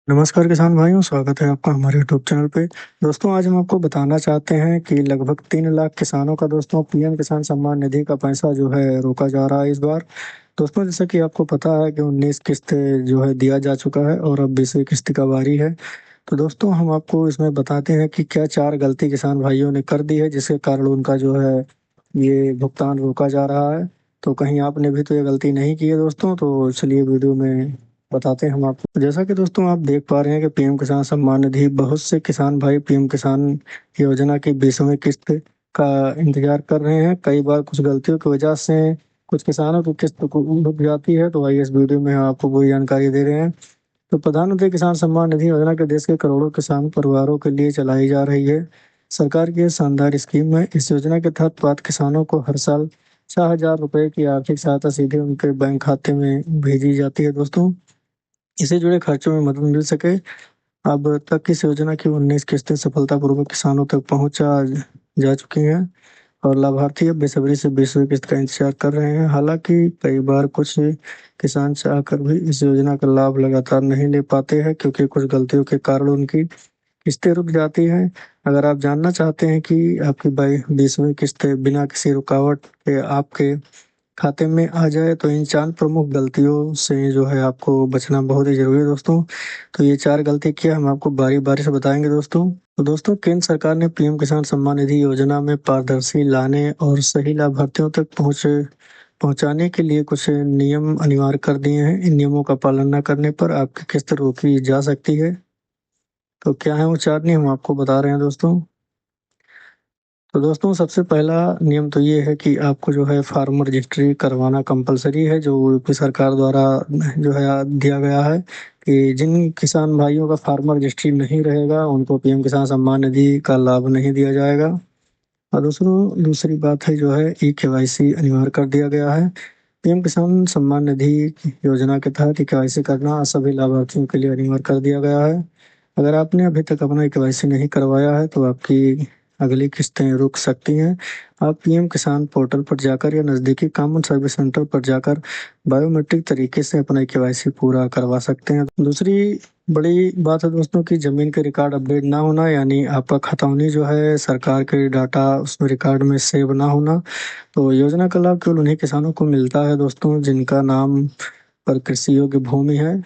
नमस्कार किसान भाइयों, स्वागत है आपका हमारे यूट्यूब चैनल पे। दोस्तों आज हम आपको बताना चाहते हैं कि लगभग 3 लाख किसानों का दोस्तों पीएम किसान सम्मान निधि का पैसा जो है रोका जा रहा है इस बार। दोस्तों जैसा कि आपको पता है कि 19 किस्तें जो है दिया जा चुका है और अब 20वीं किस्त का बारी है। तो दोस्तों हम आपको इसमें बताते हैं कि क्या 4 गलती किसान भाइयों ने कर दी है जिसके कारण उनका जो है ये भुगतान रोका जा रहा है। तो कहीं आपने भी तो ये गलती नहीं की है दोस्तों, तो चलिए वीडियो में बताते हैं हम आपको। जैसा कि दोस्तों आप देख पा रहे हैं कि पीएम किसान सम्मान निधि बहुत से किसान भाई पीएम किसान योजना की 20वीं किस्त का इंतजार कर रहे हैं। कई बार कुछ गलतियों की वजह से कुछ किसानों की किस्त को रुक जाती है, तो आइए इस वीडियो में हम आपको पूरी जानकारी दे रहे हैं। तो प्रधानमंत्री किसान सम्मान निधि योजना के देश के करोड़ों किसान परिवारों के लिए चलाई जा रही है। सरकार की ये शानदार स्कीम है। इस योजना के तहत पात्र किसानों को हर साल 4,000 रुपए की आर्थिक सहायता सीधे उनके बैंक खाते में भेजी जाती है दोस्तों। इससे जुड़े खर्चों में मदद मिल सके। अब तक इस योजना की 19 किस्तें सफलतापूर्वक किसानों तक पहुंचा जा चुकी हैं और लाभार्थी अब बेसब्री से 20वीं किस्त का इंतजार कर रहे हैं। हालांकि कई बार कुछ किसान चाहकर भी इस योजना का लाभ लगातार नहीं ले पाते हैं क्योंकि कुछ गलतियों के कारण उनकी किस्तें रुक जाती हैं। अगर आप जानना चाहते हैं कि आपकी 20वीं किस्त बिना किसी रुकावट के आपके खाते में आ जाए तो इन 4 प्रमुख गलतियों से जो है आपको बचना बहुत ही जरूरी है दोस्तों। तो ये 4 गलती क्या हम आपको बारी बारी से बताएंगे दोस्तों। तो दोस्तों केंद्र सरकार ने पीएम किसान सम्मान निधि योजना में पारदर्शी लाने और सही लाभार्थियों तक पहुंचाने के लिए कुछ नियम अनिवार्य कर दिए हैं। इन नियमों का पालन न करने पर आपकी किस्त रोकी जा सकती है। तो क्या है वो 4 नियम हम आपको बता रहे हैं दोस्तों। तो दोस्तों सबसे पहला नियम तो ये है कि आपको जो है फार्मर रजिस्ट्री करवाना कंपलसरी है, जो यूपी सरकार द्वारा जो है दिया गया है कि जिन किसान भाइयों का फार्मर रजिस्ट्री नहीं रहेगा उनको पीएम किसान सम्मान निधि का लाभ नहीं दिया जाएगा। और दूसरी बात है जो है ई केवाईसी अनिवार्य कर दिया गया है। पीएम किसान सम्मान निधि योजना के तहत ई केवाईसी करना सभी लाभार्थियों के लिए अनिवार्य कर दिया गया है। अगर आपने अभी तक अपना ई केवाईसी नहीं करवाया है तो आपकी अगली किस्तें रुक सकती हैं। आप पीएम किसान पोर्टल पर जाकर या नज़दीकी कॉमन सर्विस सेंटर पर जाकर बायोमेट्रिक तरीके से अपना ई केवाईसी पूरा करवा सकते हैं। दूसरी बड़ी बात है दोस्तों कि जमीन के रिकॉर्ड अपडेट ना होना, यानी आपका खतौनी जो है सरकार के डाटा उसमें रिकॉर्ड में सेव ना होना। तो योजना का लाभ केवल उन्हीं किसानों को मिलता है दोस्तों जिनका नाम पर कृषि योग्य भूमि है।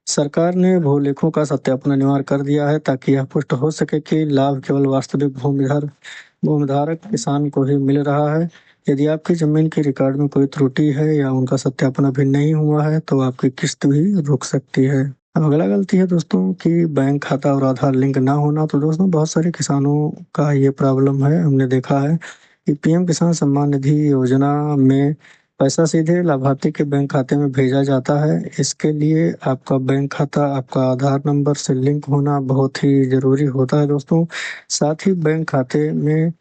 सरकार ने भूलेखों का सत्यापन अनिवार्य कर दिया है ताकि यह पुष्ट हो सके कि लाभ केवल वास्तविक भूमिधारक किसान को ही मिल रहा है। यदि आपकी जमीन के रिकॉर्ड में कोई त्रुटि है या उनका सत्यापन अभी नहीं हुआ है तो आपकी किस्त भी रुक सकती है। अब अगला गलती है दोस्तों कि बैंक खाता और आधार लिंक ना होना। तो दोस्तों बहुत सारे किसानों का ये प्रॉब्लम है। हमने देखा है कि पीएम किसान सम्मान निधि योजना में पैसा सीधे लाभार्थी के बैंक खाते में भेजा जाता है। इसके लिए आपका बैंक खाता आपका आधार नंबर से लिंक होना बहुत ही जरूरी होता है दोस्तों। साथ ही बैंक खाते में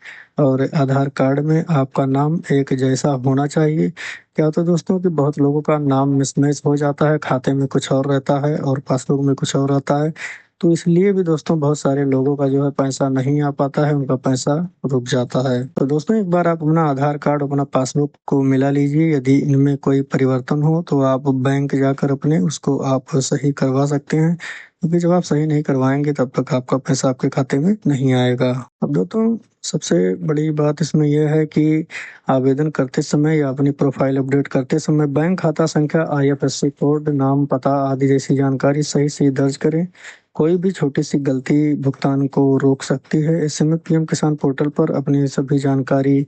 और आधार कार्ड में आपका नाम एक जैसा होना चाहिए। क्या होता है दोस्तों कि बहुत लोगों का नाम मिसमैच हो जाता है, खाते में कुछ और रहता है और पासबुक में कुछ और रहता है। तो इसलिए भी दोस्तों बहुत सारे लोगों का जो है पैसा नहीं आ पाता है, उनका पैसा रुक जाता है। तो दोस्तों एक बार आप अपना आधार कार्ड अपना पासबुक को मिला लीजिए। यदि इनमें कोई परिवर्तन हो तो आप बैंक जाकर अपने उसको आप सही करवा सकते हैं, क्योंकि जब आप सही नहीं करवाएंगे तब तक आपका पैसा आपके खाते में नहीं आएगा। अब दोस्तों सबसे बड़ी बात इसमें यह है कि आवेदन करते समय या अपनी प्रोफाइल अपडेट करते समय बैंक खाता संख्या, आईएफएससी कोड, नाम, पता आदि जैसी जानकारी सही से दर्ज करें। कोई भी छोटी सी गलती भुगतान को रोक सकती है। ऐसे में पीएम किसान पोर्टल पर अपनी सभी जानकारी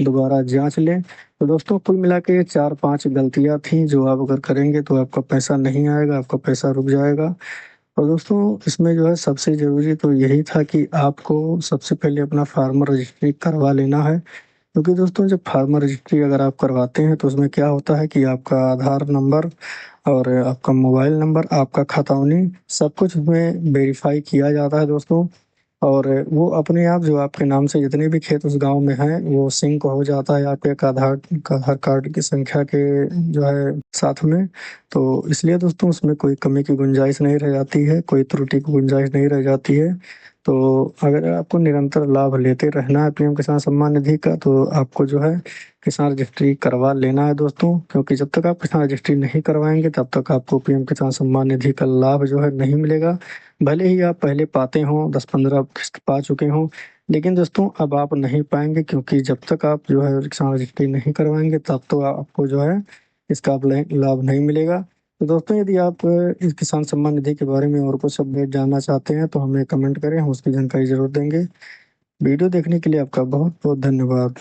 दोबारा जांच लें। तो दोस्तों कुल मिला के ये 4-5 गलतियां थी जो आप अगर करेंगे तो आपका पैसा नहीं आएगा, आपका पैसा रुक जाएगा। और दोस्तों इसमें जो है सबसे ज़रूरी तो यही था कि आपको सबसे पहले अपना फार्मर रजिस्ट्री करवा लेना है। क्योंकि दोस्तों जब फार्मर रजिस्ट्री अगर आप करवाते हैं तो उसमें क्या होता है कि आपका आधार नंबर और आपका मोबाइल नंबर, आपका खतौनी, सब कुछ उसमें वेरीफाई किया जाता है दोस्तों। और वो अपने आप जो आपके नाम से जितने भी खेत उस गांव में हैं वो सिंक हो जाता है आपके एक आधार कार्ड की संख्या के जो है साथ में। तो इसलिए दोस्तों उसमें कोई कमी की गुंजाइश नहीं रह जाती है, कोई त्रुटि की गुंजाइश नहीं रह जाती है। तो अगर आपको निरंतर लाभ लेते रहना है पीएम किसान सम्मान निधि का, तो आपको जो है किसान रजिस्ट्री करवा लेना है दोस्तों, क्योंकि जब तक आप किसान रजिस्ट्री नहीं करवाएंगे तब तक आपको पीएम किसान सम्मान निधि का लाभ जो है नहीं मिलेगा। भले ही आप पहले पाते हों, 10-15 किस्त पा चुके हों, लेकिन दोस्तों अब आप नहीं पाएंगे, क्योंकि जब तक आप जो है किसान रजिस्ट्री नहीं करवाएंगे तब तो आपको जो है इसका लाभ नहीं मिलेगा। तो दोस्तों यदि आप इस किसान सम्मान निधि के बारे में और कुछ अपडेट जानना चाहते हैं तो हमें कमेंट करें, हम उसकी जानकारी जरूर देंगे। वीडियो देखने के लिए आपका बहुत बहुत धन्यवाद।